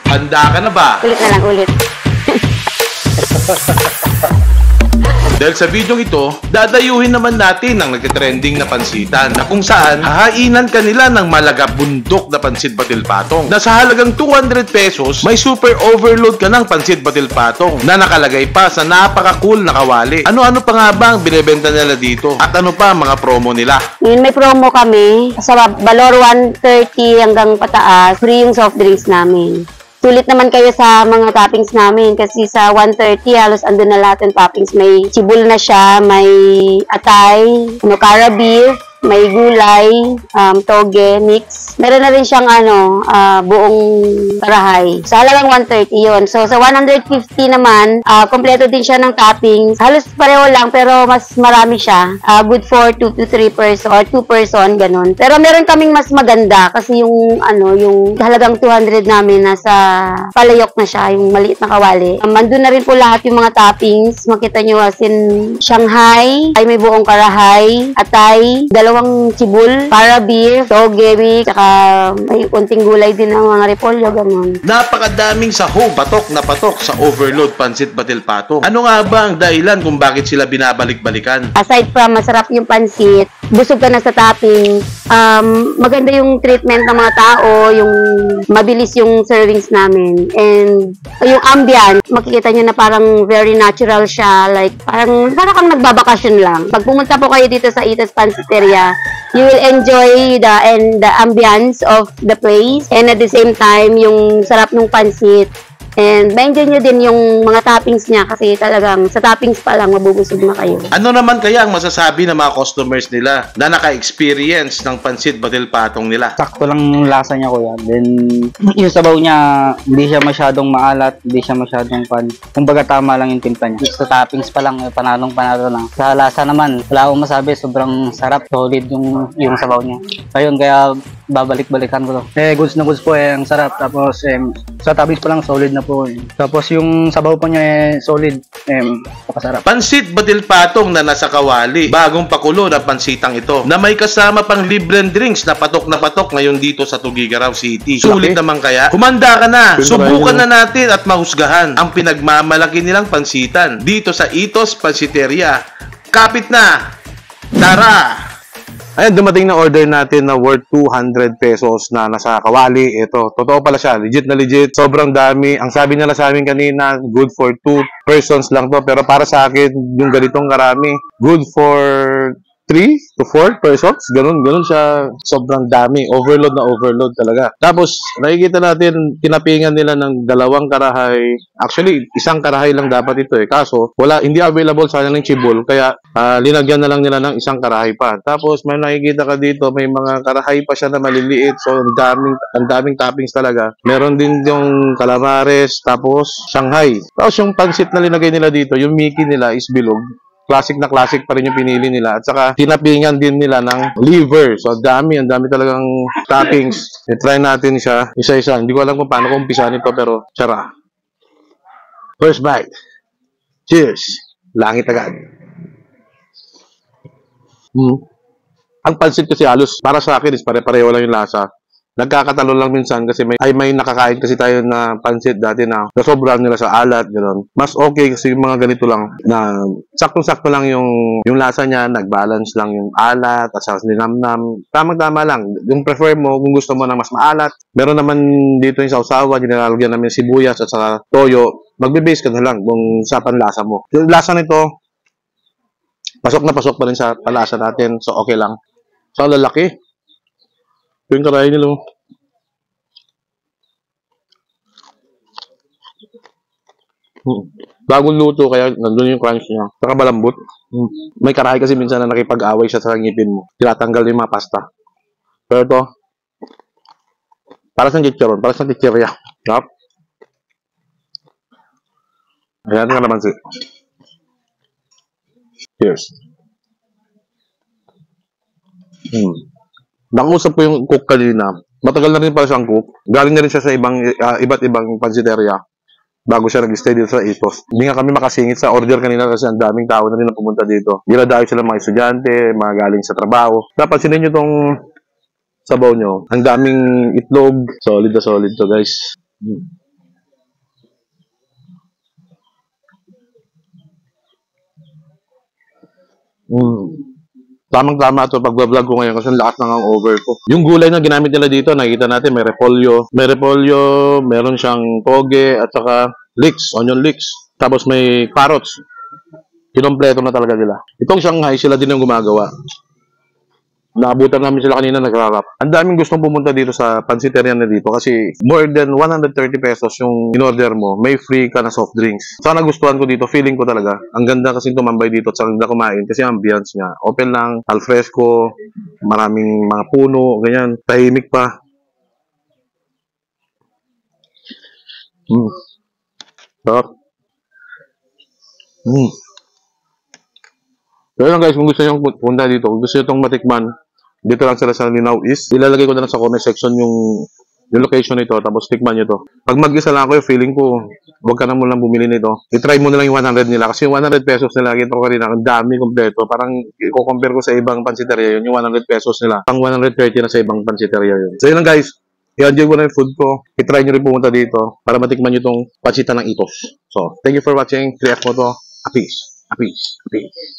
Handa ka na ba? Ulit na lang, ulit. Dahil sa video ito, dadayuhin naman natin ang nagtitrending na pansitan na kung saan hahainan kanila ng malaga bundok na pansit batil patong na sa halagang 200 pesos may super overload ka ng pansit batil patong na nakalagay pa sa napaka-cool na kawali. Ano-ano pa nga ba ang binibenta nila dito? At ano pa ang mga promo nila? Ngayon may promo kami. Sa Valor 130 hanggang pataas, free yung soft drinks namin. Sulit naman kayo sa mga toppings namin kasi sa 130 halos andun na lahat ng toppings. May chibul na siya, may atay, cara beef, may gulay, toge, mix. Meron na rin siyang buong karahay. Sa halagang 130 yun. So sa 150 naman, kompleto din siya ng toppings. Halos pareho lang pero mas marami siya. Good for 2 to 3 person or 2 person, ganun. Pero meron kaming mas maganda kasi yung halagang 200 namin nasa palayok na siya, yung maliit na kawali. Andun na rin po lahat yung mga toppings. Makita nyo as in Shanghai, ay may buong karahay, atay, dalawang chibul, para beef, toge mix, saka may konting gulay din ng mga repolyo, ganun. Napakadaming sahog, patok na patok sa overload pansit batil patong. Ano nga ba ang dahilan kung bakit sila binabalik-balikan? Aside from masarap yung pansit, busog ka na sa topping, maganda yung treatment ng mga tao, yung mabilis yung servings namin, and yung ambient, makikita nyo na parang very natural siya, like parang kang nagbabakasyon lang. Pag pumunta po kayo dito sa Ito's Pansiteria, you will enjoy the ambience of the place, and at the same time yung sarap ng pansit, and ma-enjoy nyo din yung mga toppings niya kasi talagang sa toppings pa lang mabubusog na kayo. Ano naman kaya ang masasabi ng mga customers nila na naka-experience ng pansit batil patong nila? Sakto lang yung lasa niya, kuya. Then, yung sabaw niya, hindi siya masyadong maalat, hindi siya masyadong kumbaga tama lang yung timpla niya. Sa toppings pa lang, panalo lang. Sa lasa naman, wala akong masabi, sobrang sarap, solid yung sabaw niya. Ayun, kaya babalik-balikan ko to. Goods na goods po, ang sarap. Tapos, sa toppings pa lang, solid na po. Tapos, yung sabaw po niya, solid, napakasarap. Pansit batil patong na nasa kawali, bagong pakulo na pansitang ito, na may kasama pang libreng drinks na patok ngayon dito sa Tugigaraw City. Sulit naman kaya? Kumanda ka na! Subukan na natin at mahusgahan ang pinagmamalaki nilang pansitan dito sa Ito's Pansiteria. Kapit na! Tara! Ayan, dumating na order natin na worth 200 pesos na nasa kawali. Ito, totoo pala siya. Legit na legit. Sobrang dami. Ang sabi nila sa amin kanina, good for 2 persons lang to. Pero para sa akin, yung ganitong karami, good for 3 to 4 persons. Ganun siya. Sobrang dami. Overload na overload talaga. Tapos, nakikita natin, kinapingan nila ng 2 karahay. Actually, 1 karahay lang dapat ito eh. Kaso, hindi available sa kanilang chibol. Kaya, linagyan na lang nila ng 1 karahay pa. Tapos, may nakikita ka dito, may mga karahay pa siya na maliliit. So, ang daming toppings talaga. Meron din yung calamares, tapos Shanghai. Tapos, yung pansit na linagay nila dito, yung Mickey nila is bilog. Classic na classic pa rin yung pinili nila. At saka, tinapingan din nila ng liver. So, ang dami talagang toppings. I-try natin siya, isa-isa. Hindi ko alam kung paano ko umpisa nito, pero tsara. First bite. Cheers. Langit agad. Ang pansit kasi halos, para sa akin is pare-pareho lang yung lasa. Nagkakatalo lang minsan kasi may nakakain kasi tayo na pansit dati na sobrang nila sa alat, gano'n. Mas okay kasi yung mga ganito lang na saktong-sakto lang yung lasa niya, nag-balance lang yung alat at saka linamnam. Tamang-tama lang. Yung prefer mo, kung gusto mo na mas maalat. Meron naman dito yung sausawan, nilalagyan namin sibuyas at saka toyo. Magbe-base ka na lang kung sa panlasa mo. Yung lasa nito, pasok na pasok pa rin sa palasa natin. So, okay lang. So, lalaki. Ito yung karahin nila. Bagong luto, kaya nandun yung crunch niya. Saka malambot. May karahay kasi minsan na nakipag-away siya sa ngipin mo. Tinatanggal yung mga pasta. Pero ito, para sa chicharon, para sa chichirya. Yup. Ayan nga naman si. Cheers. Nangusap ko yung cook kanina. Matagal na rin pala siyang cook. Galing na rin siya sa iba't ibang pansiteria bago siya nag-stay dito sa Ito's. Hindi nga kami makasingit sa order kanina kasi ang daming tao na rin na pumunta dito. Dinadayo sila mga estudyante, mga galing sa trabaho. Napansinin nyo tong sabaw nyo. Ang daming itlog. Solid na solid to, guys. Tamang-tama to pag-vlog ko ngayon kasi ang lakas ng hangover ko. Yung gulay na ginamit nila dito, nakikita natin may repolyo. May repolyo, meron siyang toge at saka leeks, onion leeks. Tapos may carrots. Kinompleto na talaga nila. Itong Shanghai, sila din ang gumagawa. Naabutan namin sila kanina nagrarap. Ang daming gustong pumunta dito sa pansiteria na dito kasi more than 130 pesos yung in-order mo, may free ka na soft drinks. Sana nagustuhan ko dito, feeling ko talaga. Ang ganda kasi tumambay dito at sa ganda kumain kasi ambience niya. Open lang, al fresco, maraming mga puno, ganyan. Tahimik pa. Sarap. Pero lang guys, kung gusto nyo punta dito, kung gusto nyo itong matikman, dito lang sila sa Linao East. Ilalagay ko na lang sa comment section yung location nito, tapos tikman nyo to. Pag mag-isa lang ako, yung feeling ko, huwag ka na muna bumili nito. I-try mo na lang yung 100 nila. Kasi yung 100 pesos nila, kita ko rin, ang dami kompleto. Parang i-compare ko sa ibang pansiteria yun, yung 100 pesos nila. Pang 130 na sa ibang pansiteria yun. So yun lang guys, i-enjoy ko na yung food ko. I-try nyo rin pumunta dito para matikman nyo itong pansita ng Itos. So, thank you for watching. 3F mo to. A peace. A peace. A peace.